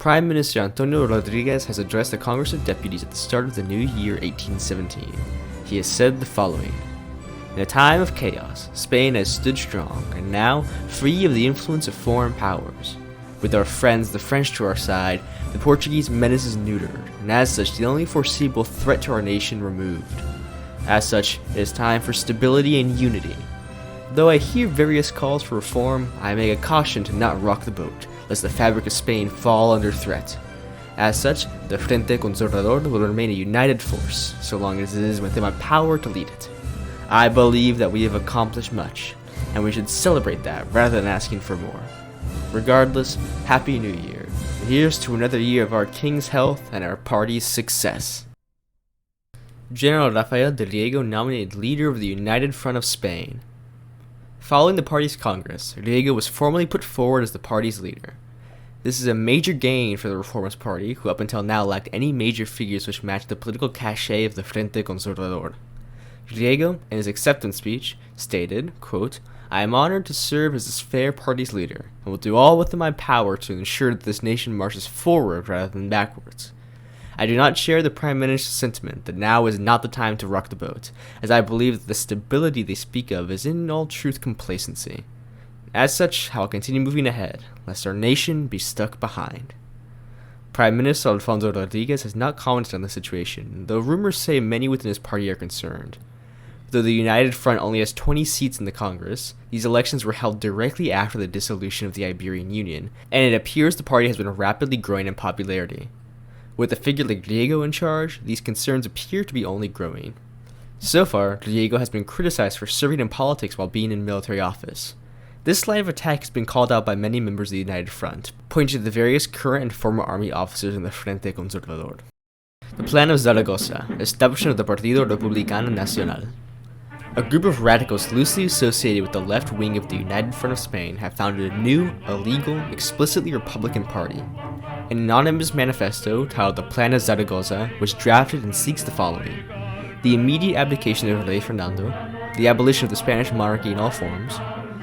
Prime Minister Antonio Rodriguez has addressed the Congress of Deputies at the start of the new year 1817. He has said the following: "In a time of chaos, Spain has stood strong, and now, free of the influence of foreign powers. With our friends the French to our side, the Portuguese menace is neutered, and as such the only foreseeable threat to our nation removed. As such, it is time for stability and unity. Though I hear various calls for reform, I make a caution to not rock the boat, lest the fabric of Spain fall under threat. As such, the Frente Conservador will remain a united force, so long as it is within my power to lead it. I believe that we have accomplished much, and we should celebrate that rather than asking for more. Regardless, Happy New Year, and here's to another year of our king's health and our party's success." General Rafael de Riego nominated leader of the United Front of Spain. Following the party's congress, Riego was formally put forward as the party's leader. This is a major gain for the Reformist Party, who up until now lacked any major figures which matched the political cachet of the Frente Conservador. Riego, in his acceptance speech, stated, quote, "I am honored to serve as this fair party's leader, and will do all within my power to ensure that this nation marches forward rather than backwards. I do not share the Prime Minister's sentiment that now is not the time to rock the boat, as I believe that the stability they speak of is in all truth complacency. As such, I will continue moving ahead, lest our nation be stuck behind." Prime Minister Alfonso Rodriguez has not commented on the situation, though rumors say many within his party are concerned. Though the United Front only has 20 seats in the Congress, these elections were held directly after the dissolution of the Iberian Union, and it appears the party has been rapidly growing in popularity. With a figure like Riego in charge, these concerns appear to be only growing. So far, Riego has been criticized for serving in politics while being in military office. This line of attack has been called out by many members of the United Front, pointing to the various current and former army officers in the Frente Conservador. The Plan of Zaragoza, establishment of the Partido Republicano Nacional. A group of radicals loosely associated with the left wing of the United Front of Spain have founded a new, illegal, explicitly Republican party. An anonymous manifesto titled The Plan of Zaragoza was drafted and seeks the following: the immediate abdication of Rey Fernando, the abolition of the Spanish monarchy in all forms,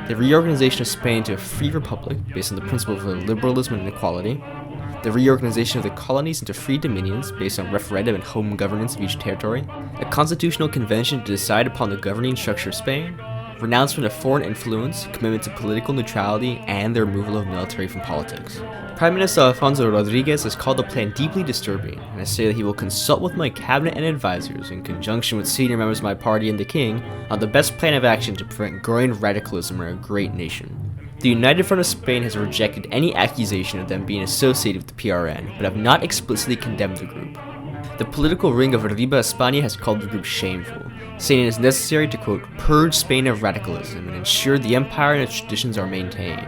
the reorganization of Spain into a free republic based on the principle of liberalism and equality, the reorganization of the colonies into free dominions based on referendum and home governance of each territory, a constitutional convention to decide upon the governing structure of Spain, renouncement of foreign influence, commitment to political neutrality, and the removal of military from politics. Prime Minister Alfonso Rodriguez has called the plan deeply disturbing, and has stated that he will consult with my cabinet and advisors in conjunction with senior members of my party and the king on the best plan of action to prevent growing radicalism in our great nation. The United Front of Spain has rejected any accusation of them being associated with the PRN, but have not explicitly condemned the group. The political ring of Arriba España has called the group shameful, saying it is necessary to, quote, "purge Spain of radicalism and ensure the empire and its traditions are maintained."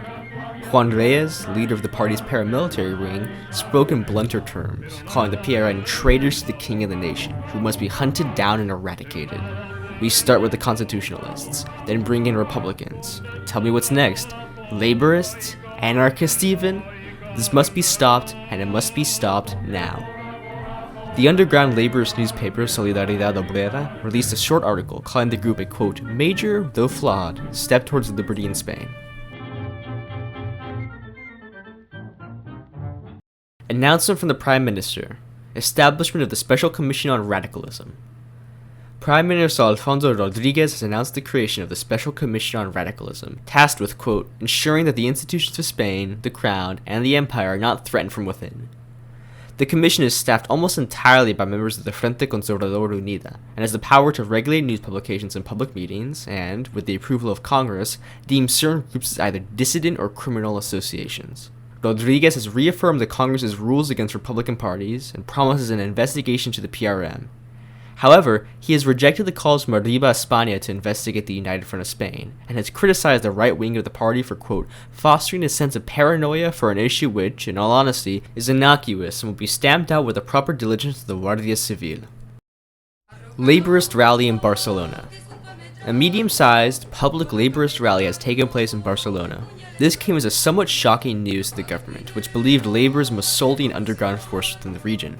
Juan Reyes, leader of the party's paramilitary wing, spoke in blunter terms, calling the PRN traitors to the king and the nation, who must be hunted down and eradicated. "We start with the constitutionalists, then bring in Republicans. Tell me what's next. Laborists? Anarchists even? This must be stopped, and it must be stopped now." The underground laborist newspaper Solidaridad Obrera released a short article calling the group a, quote, "major, though flawed, step towards liberty in Spain." Announcement from the Prime Minister: establishment of the Special Commission on Radicalism. Prime Minister Alfonso Rodriguez has announced the creation of the Special Commission on Radicalism, tasked with, quote, "ensuring that the institutions of Spain, the Crown, and the Empire are not threatened from within." The commission is staffed almost entirely by members of the Frente Conservador Unida, and has the power to regulate news publications and public meetings, and, with the approval of Congress, deem certain groups as either dissident or criminal associations. Rodriguez has reaffirmed the Congress's rules against Republican parties, and promises an investigation to the PRM. However, he has rejected the calls from Arriba España to investigate the United Front of Spain, and has criticized the right wing of the party for, quote, "fostering a sense of paranoia for an issue which, in all honesty, is innocuous and will be stamped out with the proper diligence of the Guardia Civil." Laborist rally in Barcelona. A medium-sized, public laborist rally has taken place in Barcelona. This came as a somewhat shocking news to the government, which believed laborism was solely an underground force within the region.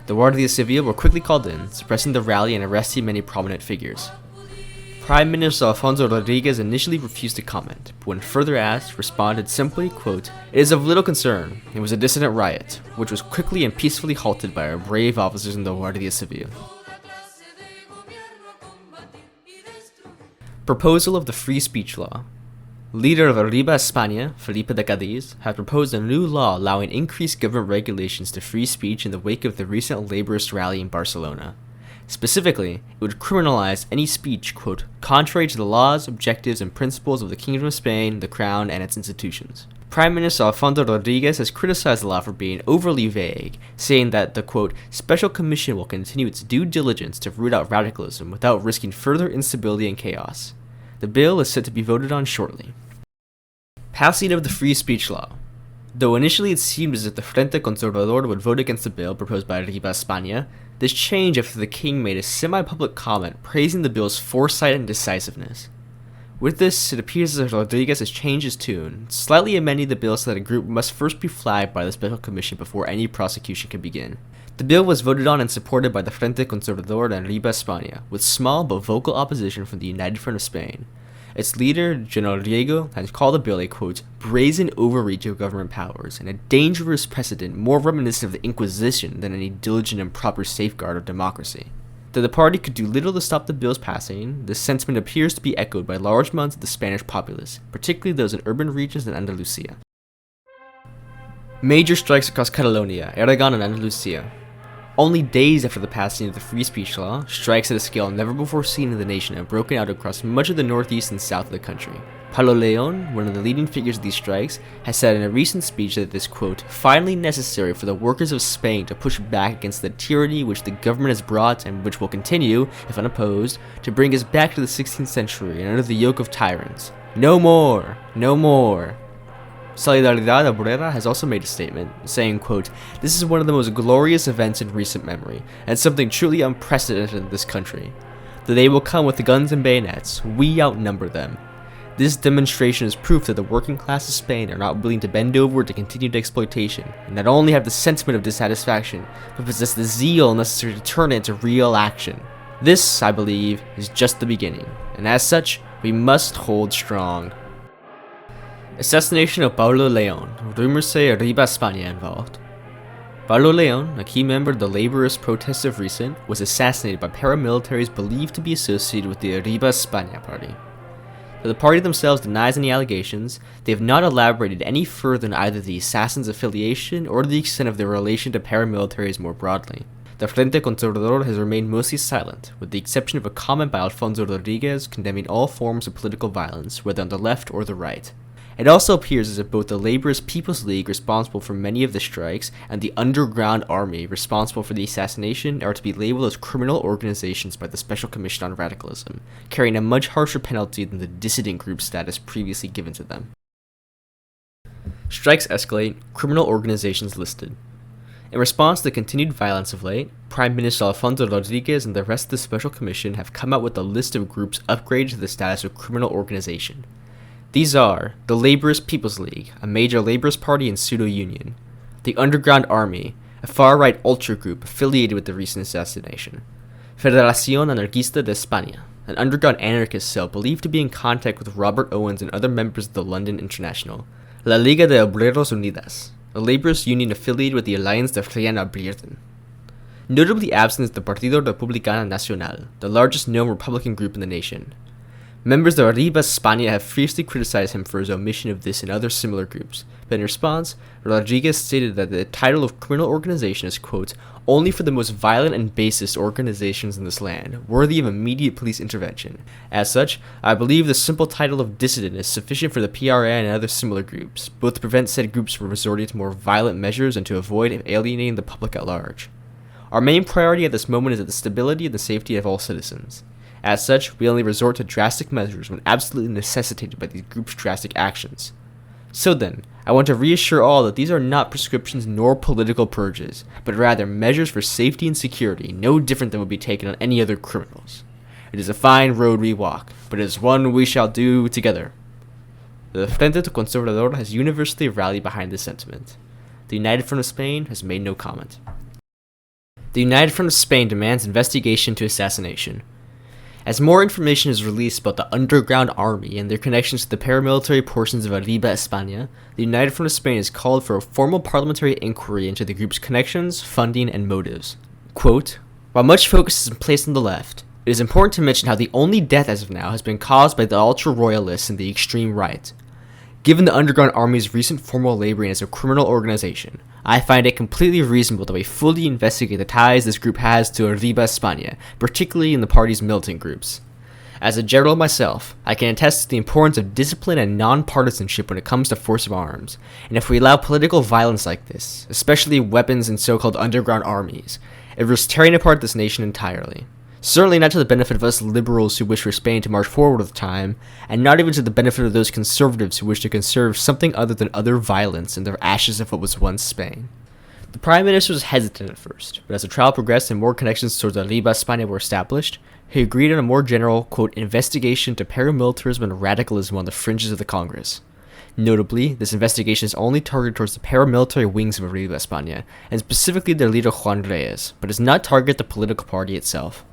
The Guardia Civil were quickly called in, suppressing the rally and arresting many prominent figures. Prime Minister Alfonso Reyes initially refused to comment, but when further asked, responded simply, quote, "It is of little concern. It was a dissident riot, which was quickly and peacefully halted by our brave officers in the Guardia Civil." Proposal of the Free Speech Law. Leader of Arriba España, Felipe de Cadiz, had proposed a new law allowing increased government regulations to free speech in the wake of the recent Laborist rally in Barcelona. Specifically, it would criminalize any speech, quote, "contrary to the laws, objectives, and principles of the Kingdom of Spain, the Crown, and its institutions." Prime Minister Alfonso Rodriguez has criticized the law for being overly vague, saying that the, quote, "special commission will continue its due diligence to root out radicalism without risking further instability and chaos." The bill is set to be voted on shortly. Passing of the Free Speech Law. Though initially it seemed as if the Frente Conservador would vote against the bill proposed by Arriba España, this changed after the king made a semi-public comment praising the bill's foresight and decisiveness. With this, it appears as if Rodriguez has changed his tune, slightly amending the bill so that a group must first be flagged by the Special Commission before any prosecution can begin. The bill was voted on and supported by the Frente Conservador and Arriba España, with small but vocal opposition from the United Front of Spain. Its leader, General Riego, has called the bill a, quote, "brazen overreach of government powers and a dangerous precedent more reminiscent of the Inquisition than any diligent and proper safeguard of democracy." Though the party could do little to stop the bill's passing, this sentiment appears to be echoed by large amounts of the Spanish populace, particularly those in urban regions in Andalusia. Major strikes across Catalonia, Aragon, and Andalusia. Only days after the passing of the Free Speech Law, strikes at a scale never before seen in the nation have broken out across much of the northeast and south of the country. Paulo, one of the leading figures of these strikes, has said in a recent speech that it is, quote, "finally necessary for the workers of Spain to push back against the tyranny which the government has brought and which will continue, if unopposed, to bring us back to the 16th century and under the yoke of tyrants. No more! No more!" Solidaridad Obrera has also made a statement, saying, quote, "This is one of the most glorious events in recent memory, and something truly unprecedented in this country. The day will come with the guns and bayonets. We outnumber them. This demonstration is proof that the working class of Spain are not willing to bend over to continued exploitation, and not only have the sentiment of dissatisfaction, but possess the zeal necessary to turn it into real action. This, I believe, is just the beginning, and as such, we must hold strong." Assassination of Paulo León. Rumors say Arriba España involved. Paulo León, a key member of the Laborist protests of recent, was assassinated by paramilitaries believed to be associated with the Arriba España party. Though the party themselves denies any allegations, they have not elaborated any further on either the assassins' affiliation or the extent of their relation to paramilitaries more broadly. The Frente Conservador has remained mostly silent, with the exception of a comment by Alfonso Rodriguez condemning all forms of political violence, whether on the left or the right. It also appears as if both the Laborist People's League, responsible for many of the strikes, and the underground army, responsible for the assassination, are to be labeled as criminal organizations by the Special Commission on Radicalism, carrying a much harsher penalty than the dissident group status previously given to them. Strikes escalate, criminal organizations listed. In response to the continued violence of late, Prime Minister Alfonso Rodriguez and the rest of the Special Commission have come out with a list of groups upgraded to the status of criminal organization. These are the Laborist People's League, a major Laborist party and pseudo-union, the Underground Army, a far-right ultra group affiliated with the recent assassination, Federación Anarquista de España, an underground anarchist cell believed to be in contact with Robert Owens and other members of the London International, La Liga de Obreros Unidas, a Laborist union affiliated with the Alliance de Friana Abierta. Notably absent is the Partido Republicano Nacional, the largest known Republican group in the nation. Members of Arriba España have fiercely criticized him for his omission of this and other similar groups, but in response, Rodriguez stated that the title of criminal organization is, quote, "only for the most violent and basest organizations in this land, worthy of immediate police intervention. As such, I believe the simple title of dissident is sufficient for the PRA and other similar groups, both to prevent said groups from resorting to more violent measures and to avoid alienating the public at large. Our main priority at this moment is the stability and the safety of all citizens. As such, we only resort to drastic measures when absolutely necessitated by these groups' drastic actions. So then, I want to reassure all that these are not prescriptions nor political purges, but rather measures for safety and security no different than would be taken on any other criminals. It is a fine road we walk, but it is one we shall do together." The Frente Conservador has universally rallied behind this sentiment. The United Front of Spain has made no comment. The United Front of Spain demands investigation into assassination. As more information is released about the underground army and their connections to the paramilitary portions of Arriba España, the United Front of Spain has called for a formal parliamentary inquiry into the group's connections, funding, and motives. Quote, "While much focus is placed on the left, it is important to mention how the only death as of now has been caused by the ultra-royalists and the extreme right. Given the underground army's recent formal labeling as a criminal organization, I find it completely reasonable that we fully investigate the ties this group has to Arriba España, particularly in the party's militant groups. As a general myself, I can attest to the importance of discipline and non-partisanship when it comes to force of arms, and if we allow political violence like this, especially weapons and so-called underground armies, it risks tearing apart this nation entirely. Certainly not to the benefit of us liberals who wish for Spain to march forward with time, and not even to the benefit of those conservatives who wish to conserve something other than utter violence in the ashes of what was once Spain." The Prime Minister was hesitant at first, but as the trial progressed and more connections towards Arriba España were established, he agreed on a more general, quote, investigation into paramilitarism and radicalism on the fringes of the Congress. Notably, this investigation is only targeted towards the paramilitary wings of Arriba España, and specifically their leader Juan Reyes, but does not target the political party itself.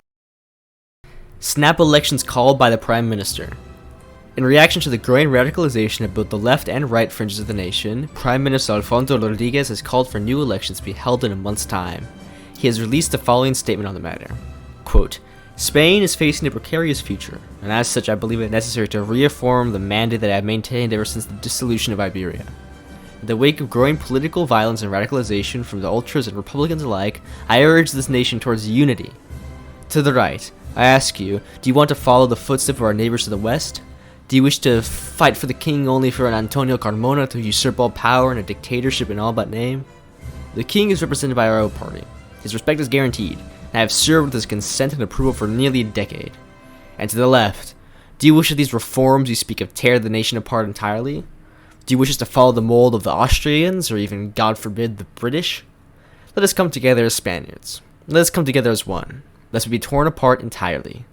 Snap elections called by the Prime Minister. In reaction to the growing radicalization of both the left and right fringes of the nation, Prime Minister Alfonso Reyes has called for new elections to be held in a month's time. He has released the following statement on the matter. Quote, "Spain is facing a precarious future, and as such I believe it necessary to reaffirm the mandate that I have maintained ever since the dissolution of Iberia. In the wake of growing political violence and radicalization from the ultras and Republicans alike, I urge this nation towards unity. To the right, I ask you, do you want to follow the footsteps of our neighbors to the west? Do you wish to fight for the king only for an Antonio Carmona to usurp all power and a dictatorship in all but name? The king is represented by our own party. His respect is guaranteed, and I have served with his consent and approval for nearly a decade. And to the left, do you wish that these reforms you speak of tear the nation apart entirely? Do you wish us to follow the mold of the Austrians, or even, God forbid, the British? Let us come together as Spaniards. Let us come together as one, lest we be torn apart entirely.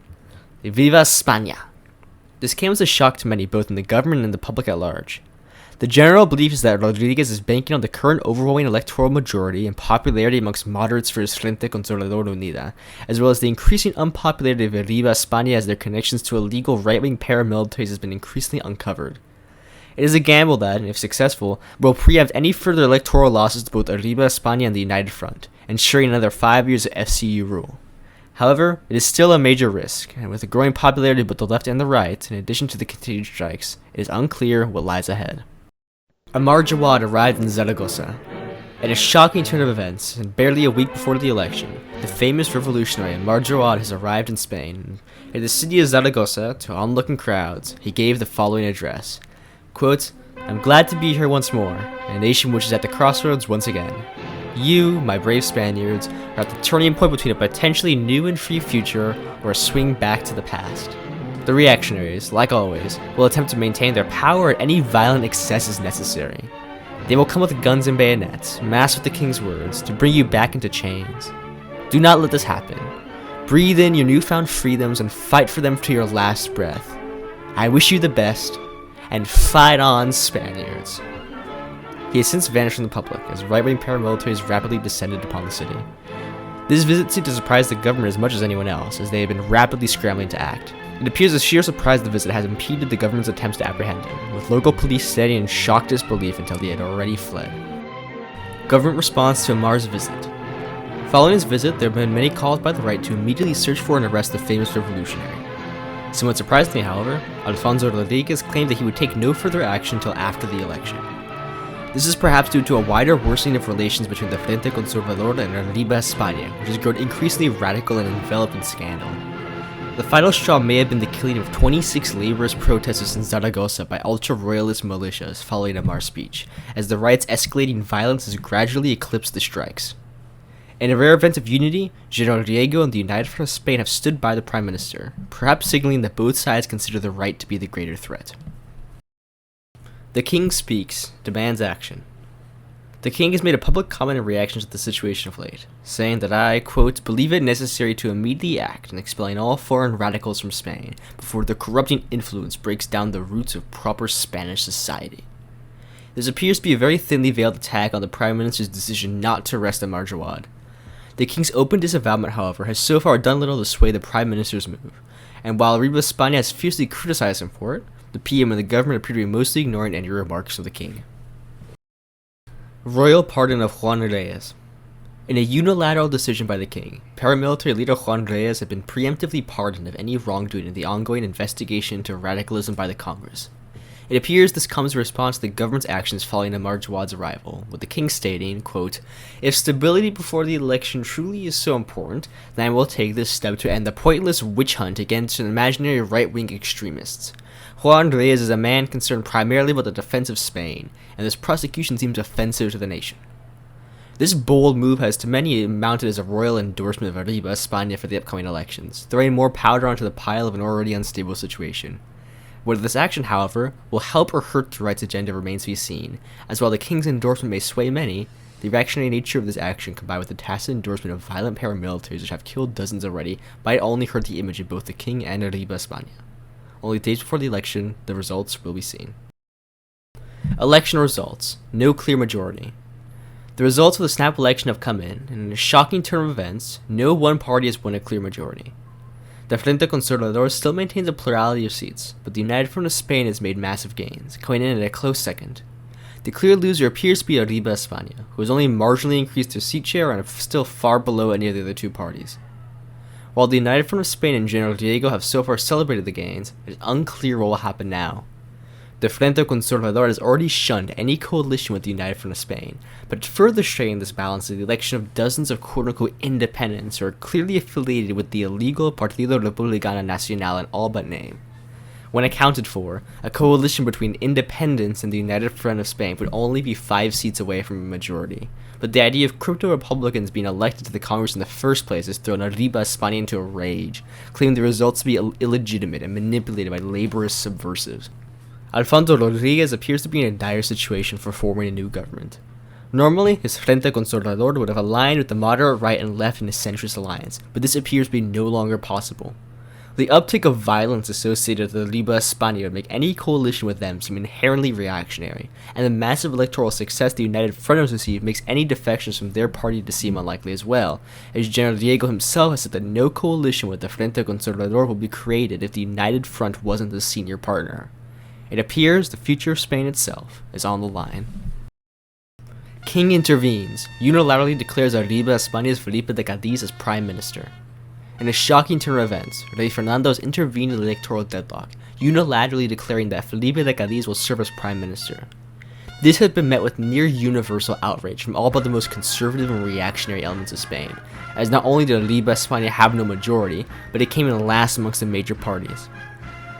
Viva España!" This came as a shock to many, both in the government and the public at large. The general belief is that Rodriguez is banking on the current overwhelming electoral majority and popularity amongst moderates for his Frente Conservadora Unida, as well as the increasing unpopularity of Arriba España as their connections to illegal right-wing paramilitaries has been increasingly uncovered. It is a gamble that, if successful, will preempt any further electoral losses to both Arriba España and the United Front, ensuring another 5 years of FCU rule. However, it is still a major risk, and with the growing popularity of both the left and the right, in addition to the continued strikes, it is unclear what lies ahead. Ammar Jawad arrived in Zaragoza. At a shocking turn of events, and barely a week before the election, the famous revolutionary Ammar Jawad has arrived in Spain. In the city of Zaragoza, to onlooking crowds, he gave the following address. Quote, "I'm glad to be here once more, a nation which is at the crossroads once again. You, my brave Spaniards, are at the turning point between a potentially new and free future or a swing back to the past. The reactionaries, like always, will attempt to maintain their power at any violent excesses necessary. They will come with guns and bayonets, masked with the king's words, to bring you back into chains. Do not let this happen. Breathe in your newfound freedoms and fight for them to your last breath. I wish you the best, and fight on, Spaniards." He has since vanished from the public, as right-wing paramilitaries rapidly descended upon the city. This visit seemed to surprise the government as much as anyone else, as they had been rapidly scrambling to act. It appears the sheer surprise of the visit has impeded the government's attempts to apprehend him, with local police standing in shocked disbelief until they had already fled. Government response to Ammar's visit. Following his visit, there have been many calls by the right to immediately search for and arrest the famous revolutionary. Somewhat surprisingly, however, Alfonso Reyes claimed that he would take no further action until after the election. This is perhaps due to a wider worsening of relations between the Frente Conservadora and Arriba España, which has grown increasingly radical and enveloped in scandal. The final straw may have been the killing of 26 Laborist protesters in Zaragoza by ultra-royalist militias following Ammar's speech, as the right's escalating violence has gradually eclipsed the strikes. In a rare event of unity, General Riego and the United Front of Spain have stood by the Prime Minister, perhaps signaling that both sides consider the right to be the greater threat. The King speaks, demands action. The King has made a public comment in reaction to the situation of late, saying that I, quote, "believe it necessary to immediately act and expel all foreign radicals from Spain before their corrupting influence breaks down the roots of proper Spanish society." This appears to be a very thinly veiled attack on the Prime Minister's decision not to arrest Ammar Jawad. The King's open disavowal, however, has so far done little to sway the Prime Minister's move, and while Arriba España has fiercely criticized him for it, the PM and the government appear to be mostly ignoring any remarks of the king. Royal pardon of Juan Reyes. In a unilateral decision by the king, paramilitary leader Juan Reyes had been preemptively pardoned of any wrongdoing in the ongoing investigation into radicalism by the Congress. It appears this comes in response to the government's actions following Ammar Jawad's arrival, with the king stating, quote, "If stability before the election truly is so important, then I will take this step to end the pointless witch hunt against imaginary right-wing extremists. Juan Reyes is a man concerned primarily about the defense of Spain, and this prosecution seems offensive to the nation." This bold move has to many mounted as a royal endorsement of Arriba España for the upcoming elections, throwing more powder onto the pile of an already unstable situation. Whether this action, however, will help or hurt the rights agenda remains to be seen, as while the king's endorsement may sway many, the reactionary nature of this action combined with the tacit endorsement of violent paramilitaries which have killed dozens already might only hurt the image of both the king and Arriba España. Only days before the election, the results will be seen. Election results. No clear majority. The results of the snap election have come in, and in a shocking turn of events, no one party has won a clear majority. The Frente Conservador still maintains a plurality of seats, but the United Front of Spain has made massive gains, coming in at a close second. The clear loser appears to be Arriba España, who has only marginally increased their seat share and are still far below any of the other two parties. While the United Front of Spain and General Riego have so far celebrated the gains, it is unclear what will happen now. The Frente Conservador has already shunned any coalition with the United Front of Spain, but to further strain this balance is the election of dozens of quote-unquote independents who are clearly affiliated with the illegal Partido Republicano Nacional in all but name. When accounted for, a coalition between independents and the United Front of Spain would only be 5 seats away from a majority, but the idea of crypto-republicans being elected to the Congress in the first place has thrown Arriba España into a rage, claiming the results to be illegitimate and manipulated by Laborist subversives. Alfonso Rodriguez appears to be in a dire situation for forming a new government. Normally, his Frente Conservador would have aligned with the moderate right and left in a centrist alliance, but this appears to be no longer possible. The uptick of violence associated with Arriba España would make any coalition with them seem inherently reactionary, and the massive electoral success the United Front has received makes any defections from their party to seem unlikely as well, as General Riego himself has said that no coalition with the Frente Conservador will be created if the United Front wasn't the senior partner. It appears the future of Spain itself is on the line. King intervenes, unilaterally declares Arriba España's Felipe de Cádiz as Prime Minister. In a shocking turn of events, Rey Fernando has intervened in the electoral deadlock, unilaterally declaring that Felipe de Cádiz will serve as Prime Minister. This has been met with near universal outrage from all but the most conservative and reactionary elements of Spain, as not only did Arriba España have no majority, but it came in last amongst the major parties.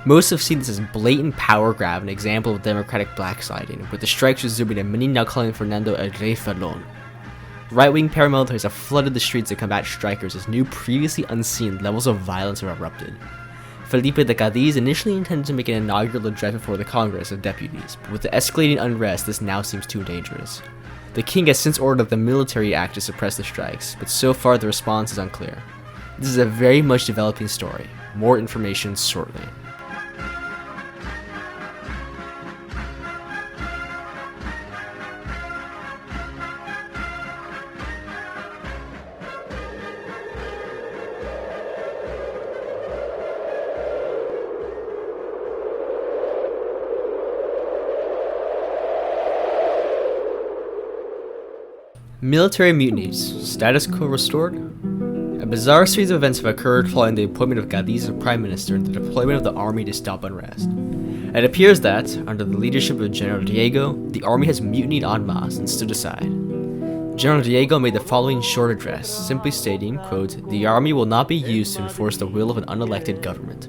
Most have seen this as blatant power grab, an example of democratic blacksliding, with the strikes resuming and many now calling Fernando a Rey Felon. Right-wing paramilitaries have flooded the streets to combat strikers as new, previously unseen levels of violence have erupted. Felipe de Cádiz initially intended to make an inaugural address before the Congress of Deputies, but with the escalating unrest, this now seems too dangerous. The king has since ordered the military act to suppress the strikes, but so far the response is unclear. This is a very much developing story. More information shortly. Military mutinies. Status quo restored? A bizarre series of events have occurred following the appointment of Cádiz as Prime Minister and the deployment of the army to stop unrest. It appears that, under the leadership of General Riego, the army has mutinied en masse and stood aside. General Riego made the following short address, simply stating, quote, "The army will not be used to enforce the will of an unelected government."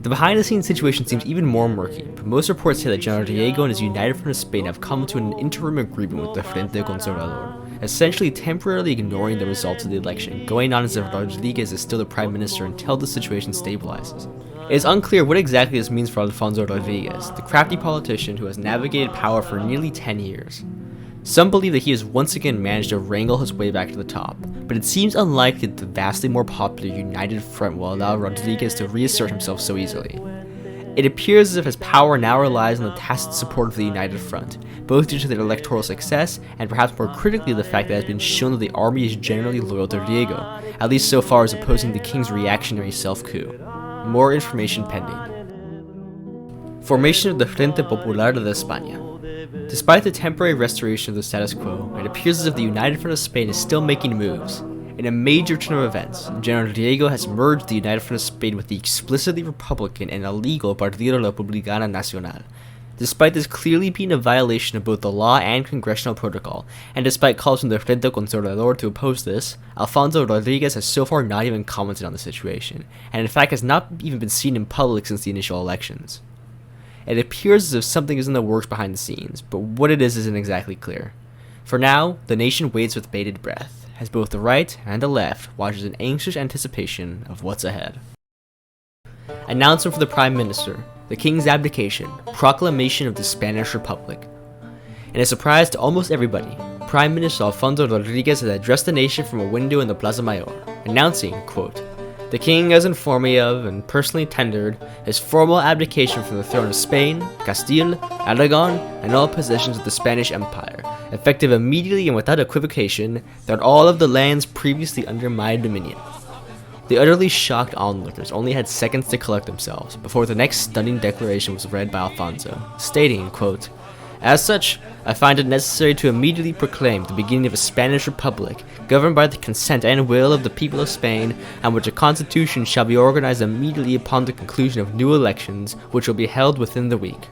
The behind-the-scenes situation seems even more murky, but most reports say that General Riego and his United Front of Spain have come to an interim agreement with the Frente Conservador, essentially temporarily ignoring the results of the election, going on as if Rodriguez is still the Prime Minister until the situation stabilizes. It is unclear what exactly this means for Alfonso Rodriguez, the crafty politician who has navigated power for nearly 10 years. Some believe that he has once again managed to wrangle his way back to the top, but it seems unlikely that the vastly more popular United Front will allow Rodriguez to reassert himself so easily. It appears as if his power now relies on the tacit support of the United Front, both due to their electoral success and perhaps more critically the fact that it has been shown that the army is generally loyal to Riego, at least so far as opposing the king's reactionary self-coup. more information pending. Formation of the Frente Popular de España. Despite the temporary restoration of the status quo, it appears as if the United Front of Spain is still making moves. In a major turn of events, General Riego has merged the United Front of Spain with the explicitly Republican and illegal Partido Republicano Nacional. Despite this clearly being a violation of both the law and congressional protocol, and despite calls from the Frente Conservador to oppose this, Alfonso Rodriguez has so far not even commented on the situation, and in fact has not even been seen in public since the initial elections. It appears as if something is in the works behind the scenes, but what it is isn't exactly clear. For now, the nation waits with bated breath, as both the right and the left watches in anxious anticipation of what's ahead. Announcement for the Prime Minister, the King's abdication, proclamation of the Spanish Republic. In a surprise to almost everybody, Prime Minister Alfonso Rodriguez has addressed the nation from a window in the Plaza Mayor, announcing, quote, "The King has informed me of and personally tendered his formal abdication from the throne of Spain, Castile, Aragon, and all possessions of the Spanish Empire, effective immediately and without equivocation, throughout all of the lands previously under my dominion." The utterly shocked onlookers only had seconds to collect themselves before the next stunning declaration was read by Alfonso, stating, quote, "As such, I find it necessary to immediately proclaim the beginning of a Spanish Republic, governed by the consent and will of the people of Spain, and which a constitution shall be organized immediately upon the conclusion of new elections, which will be held within the week."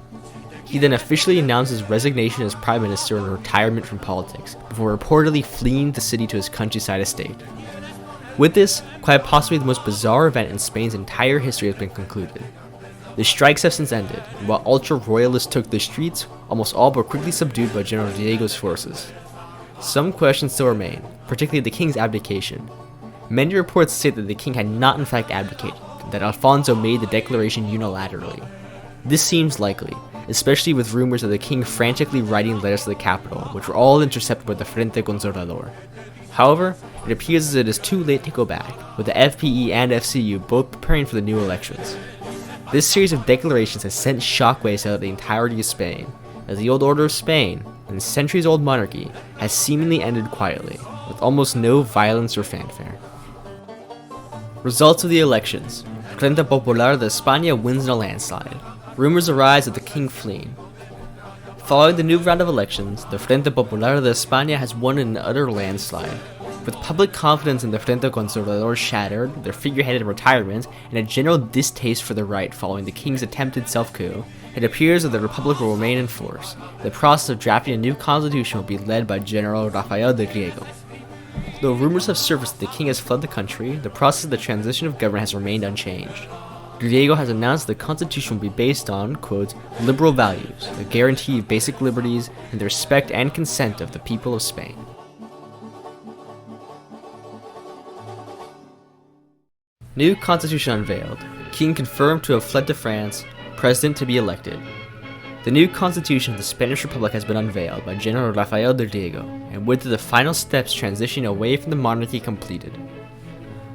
He then officially announced his resignation as Prime Minister and retirement from politics, before reportedly fleeing the city to his countryside estate. With this, quite possibly the most bizarre event in Spain's entire history has been concluded. The strikes have since ended, and while ultra-royalists took the streets, almost all were quickly subdued by General Riego's forces. Some questions still remain, particularly the King's abdication. Many reports state that the King had not in fact abdicated, and that Alfonso made the declaration unilaterally. This seems likely, especially with rumors of the King frantically writing letters to the capital, which were all intercepted by the Frente Conservador. However, it appears as it is too late to go back, with the FPE and FCU both preparing for the new elections. This series of declarations has sent shockwaves throughout the entirety of Spain, as the old order of Spain, and centuries-old monarchy, has seemingly ended quietly, with almost no violence or fanfare. Results of the elections. Frente Popular de España wins in a landslide. Rumors arise of the King fleeing. Following the new round of elections, the Frente Popular de España has won in an utter landslide. With public confidence in the Frente Conservador shattered, their figurehead in retirement, and a general distaste for the right following the King's attempted self-coup, it appears that the Republic will remain in force. The process of drafting a new constitution will be led by General Rafael de Riego. Though rumors have surfaced that the King has fled the country, the process of the transition of government has remained unchanged. Riego has announced the constitution will be based on, quote, "liberal values, the guarantee of basic liberties, and the respect and consent of the people of Spain." New constitution unveiled. King confirmed to have fled to France, president to be elected. The new constitution of the Spanish Republic has been unveiled by General Rafael de Riego, and with the final steps transitioning away from the monarchy completed.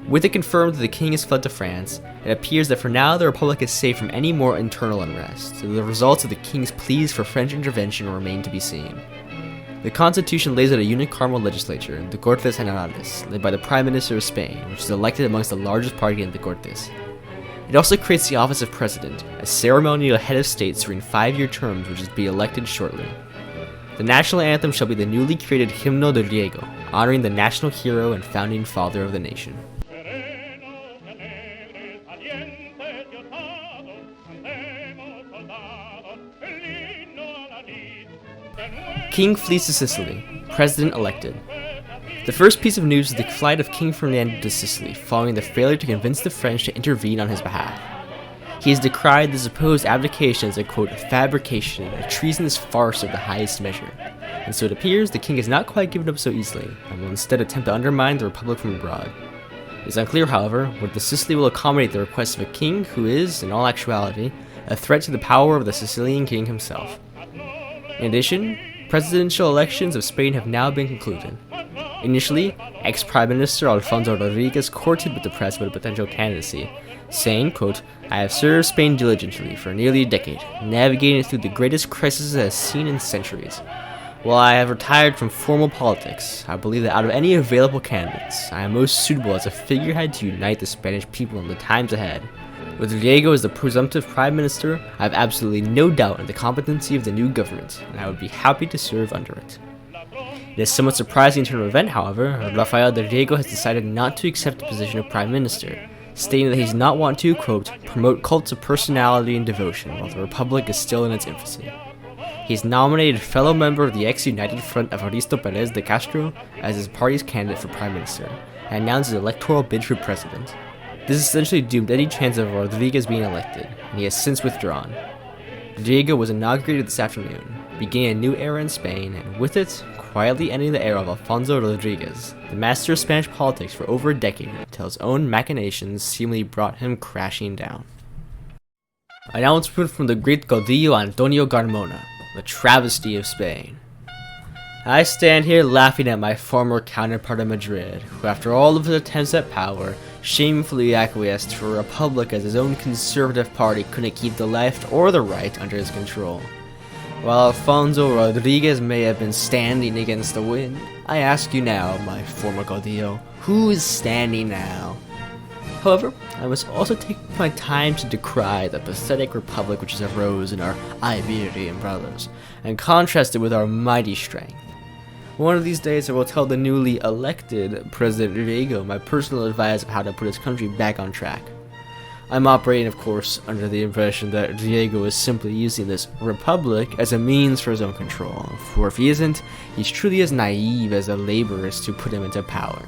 With it confirmed that the King has fled to France, it appears that for now the Republic is safe from any more internal unrest, so the results of the King's pleas for French intervention remain to be seen. The Constitution lays out a unicameral legislature, the Cortes Generales, led by the Prime Minister of Spain, which is elected amongst the largest party in the Cortes. It also creates the office of President, a ceremonial head of state serving 5-year terms which is to be elected shortly. The national anthem shall be the newly created Himno de Riego, honoring the national hero and founding father of the nation. King flees to Sicily, President elected. The first piece of news is the flight of King Ferdinand to Sicily, following the failure to convince the French to intervene on his behalf. He has decried the supposed abdication as a, quote, fabrication, a treasonous farce of the highest measure. And so it appears the King has not quite given up so easily, and will instead attempt to undermine the Republic from abroad. It is unclear, however, whether Sicily will accommodate the request of a king who is, in all actuality, a threat to the power of the Sicilian king himself. In addition, presidential elections of Spain have now been concluded. Initially, ex-Prime Minister Alfonso Rodriguez courted with the press about a potential candidacy, saying, quote, "I have served Spain diligently for nearly a decade, navigating through the greatest crisis it has seen in centuries. While I have retired from formal politics, I believe that out of any available candidates, I am most suitable as a figurehead to unite the Spanish people in the times ahead. With Riego as the presumptive prime minister, I have absolutely no doubt in the competency of the new government, and I would be happy to serve under it. It is a somewhat surprising turn of event, however. Rafael de Riego has decided not to accept the position of prime minister, stating that he does not want to, quote, promote cults of personality and devotion while the republic is still in its infancy. He has nominated fellow member of the ex-United Front Evaristo Perez de Castro as his party's candidate for prime minister, and announced his electoral bid for president. This essentially doomed any chance of Rodriguez being elected, and he has since withdrawn. Riego was inaugurated this afternoon, beginning a new era in Spain, and with it, quietly ending the era of Alfonso Rodriguez, the master of Spanish politics for over a decade, until his own machinations seemingly brought him crashing down. Announcement from the great caudillo Antonio Carmona, the travesty of Spain. I stand here laughing at my former counterpart in Madrid, who after all of his attempts at power, shamefully acquiesced to a republic as his own conservative party couldn't keep the left or the right under his control. While Alfonso Rodriguez may have been standing against the wind, I ask you now, my former caudillo, who is standing now? However, I must also take my time to decry the pathetic republic which has arose in our Iberian brothers, and contrast it with our mighty strength. One of these days I will tell the newly elected President Riego my personal advice of how to put his country back on track. I'm operating, of course, under the impression that Riego is simply using this republic as a means for his own control, for if he isn't, he's truly as naive as the Laborists who put him into power.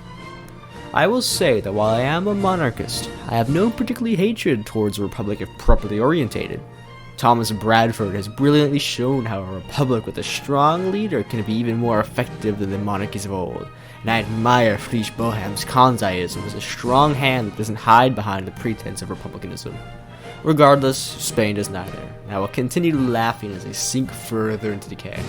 I will say that while I am a monarchist, I have no particular hatred towards a republic if properly orientated. Thomas Bradford has brilliantly shown how a republic with a strong leader can be even more effective than the monarchies of old, and I admire Friedrich Bohem's Kanzaiism as a strong hand that doesn't hide behind the pretense of republicanism. Regardless, Spain does neither, and I will continue laughing as they sink further into decay.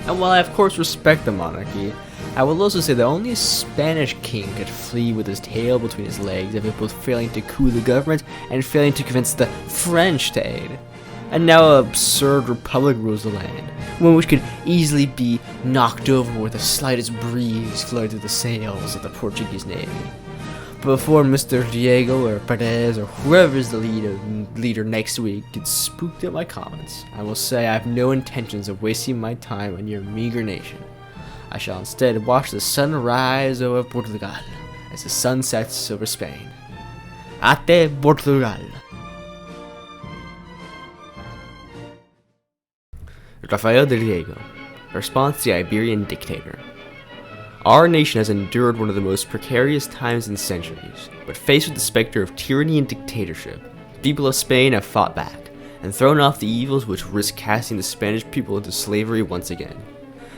And while I of course respect the monarchy, I will also say that only a Spanish king could flee with his tail between his legs if it was failing to coup the government and failing to convince the French to aid. And now an absurd republic rules the land, one which could easily be knocked over with the slightest breeze flowing through the sails of the Portuguese Navy. But before Mr. Riego or Perez or whoever is the leader next week gets spooked at my comments, I will say I have no intentions of wasting my time on your meager nation. I shall instead watch the sun rise over Portugal as the sun sets over Spain. Ate Portugal! Rafael de Riego, response to the Iberian dictator. Our nation has endured one of the most precarious times in centuries, but faced with the specter of tyranny and dictatorship, the people of Spain have fought back, and thrown off the evils which risk casting the Spanish people into slavery once again.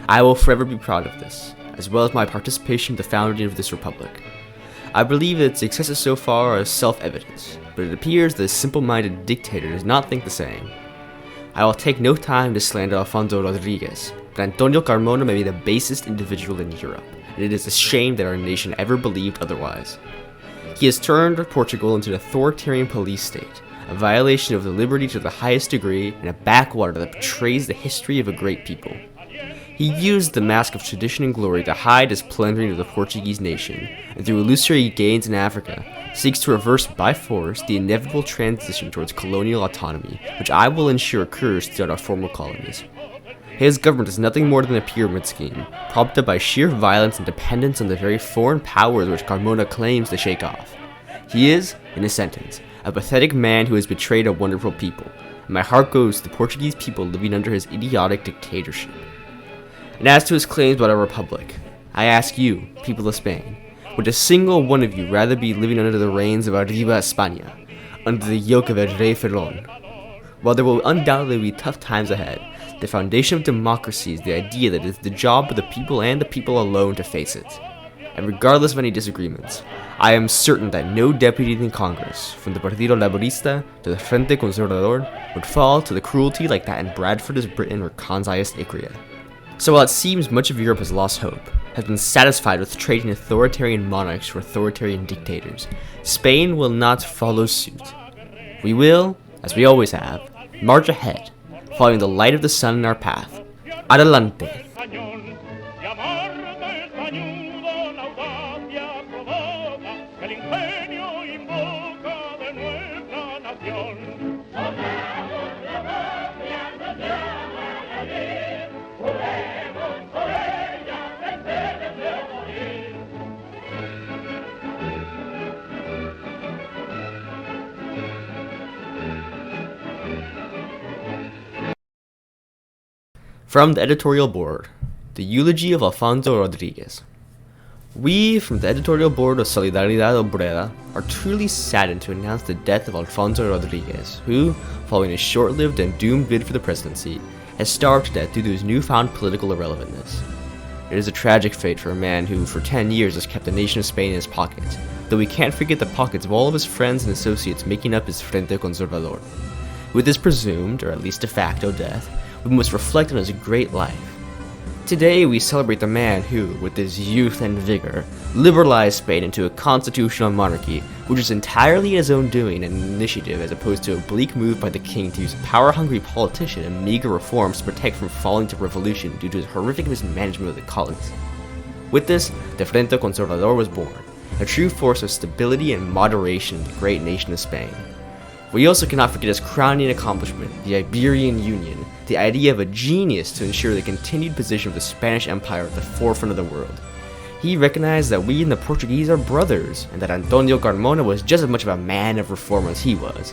I will forever be proud of this, as well as my participation in the founding of this republic. I believe that its successes so far are self-evident, but it appears that a simple-minded dictator does not think the same. I will take no time to slander Alfonso Rodriguez, but Antonio Carmona may be the basest individual in Europe, and it is a shame that our nation ever believed otherwise. He has turned Portugal into an authoritarian police state, a violation of the liberty to the highest degree, and a backwater that betrays the history of a great people. He used the mask of tradition and glory to hide his plundering of the Portuguese nation, and through illusory gains in Africa, seeks to reverse by force the inevitable transition towards colonial autonomy, which I will ensure occurs throughout our former colonies. His government is nothing more than a pyramid scheme, prompted by sheer violence and dependence on the very foreign powers which Carmona claims to shake off. He is, in a sentence, a pathetic man who has betrayed a wonderful people, and my heart goes to the Portuguese people living under his idiotic dictatorship. And as to his claims about a republic, I ask you, people of Spain, would a single one of you rather be living under the reigns of Arriba España, under the yoke of El Rey Ferrón? While there will undoubtedly be tough times ahead, the foundation of democracy is the idea that it is the job of the people and the people alone to face it. And regardless of any disagreements, I am certain that no deputy in Congress, from the Partido Laborista to the Frente Conservador, would fall to the cruelty like that in Bradford's Britain or Kanzaiist Icria. So while it seems much of Europe has lost hope, has been satisfied with trading authoritarian monarchs for authoritarian dictators, Spain will not follow suit. We will, as we always have, march ahead, following the light of the sun in our path. Adelante! From the editorial board, the eulogy of Alfonso Rodriguez. We, from the editorial board of Solidaridad Obrera, are truly saddened to announce the death of Alfonso Rodriguez, who, following a short-lived and doomed bid for the presidency, has starved to death due to his newfound political irrelevantness. It is a tragic fate for a man who, for 10 years, has kept the nation of Spain in his pocket, though we can't forget the pockets of all of his friends and associates making up his Frente Conservador. With his presumed, or at least de facto, death, we must reflect on his great life. Today we celebrate the man who, with his youth and vigor, liberalized Spain into a constitutional monarchy, which is entirely his own doing and initiative as opposed to a bleak move by the king to use a power-hungry politician and meager reforms to protect from falling to revolution due to his horrific mismanagement of the colonies. With this, the Frente Conservador was born, a true force of stability and moderation in the great nation of Spain. We also cannot forget his crowning accomplishment, the Iberian Union, the idea of a genius to ensure the continued position of the Spanish Empire at the forefront of the world. He recognized that we and the Portuguese are brothers, and that Antonio Carmona was just as much of a man of reform as he was.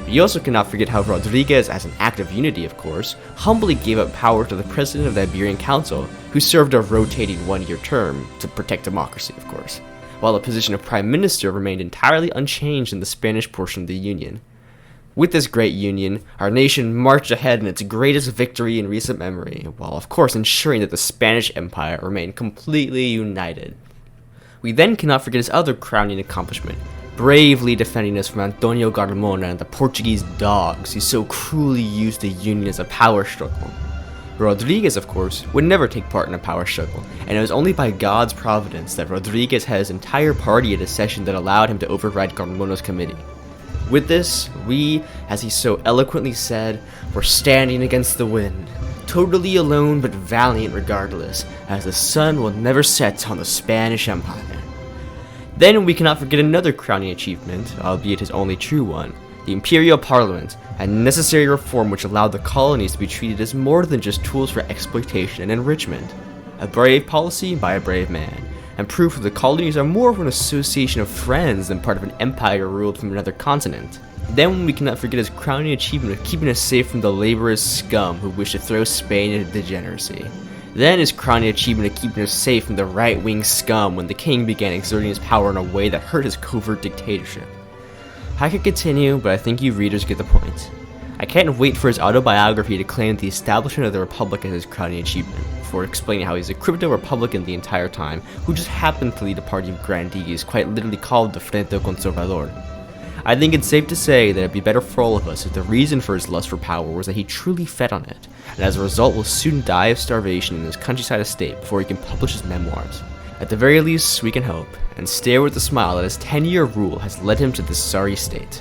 We also cannot forget how Rodriguez, as an act of unity of course, humbly gave up power to the president of the Iberian Council, who served a rotating one-year term, to protect democracy of course, while the position of prime minister remained entirely unchanged in the Spanish portion of the Union. With this great union, our nation marched ahead in its greatest victory in recent memory, while of course ensuring that the Spanish Empire remained completely united. We then cannot forget his other crowning accomplishment, bravely defending us from Antonio Carmona and the Portuguese dogs who so cruelly used the Union as a power struggle. Rodriguez, of course, would never take part in a power struggle, and it was only by God's providence that Rodriguez had his entire party at a session that allowed him to override Carmona's committee. With this, we, as he so eloquently said, were standing against the wind, totally alone but valiant regardless, as the sun will never set on the Spanish Empire. Then we cannot forget another crowning achievement, albeit his only true one, the Imperial Parliament, a necessary reform which allowed the colonies to be treated as more than just tools for exploitation and enrichment. A brave policy by a brave man, and proof that the colonies are more of an association of friends than part of an empire ruled from another continent. Then we cannot forget his crowning achievement of keeping us safe from the Laborist scum who wish to throw Spain into degeneracy. Then his crowning achievement of keeping us safe from the right-wing scum when the king began exerting his power in a way that hurt his covert dictatorship. I could continue, but I think you readers get the point. I can't wait for his autobiography to claim the establishment of the Republic as his crowning achievement, before explaining how he's a crypto-republican the entire time, who just happened to lead a party of grandees quite literally called the Frente Conservador. I think it's safe to say that it'd be better for all of us if the reason for his lust for power was that he truly fed on it, and as a result will soon die of starvation in his countryside estate before he can publish his memoirs. At the very least, we can hope, and stare with a smile that his 10-year rule has led him to this sorry state.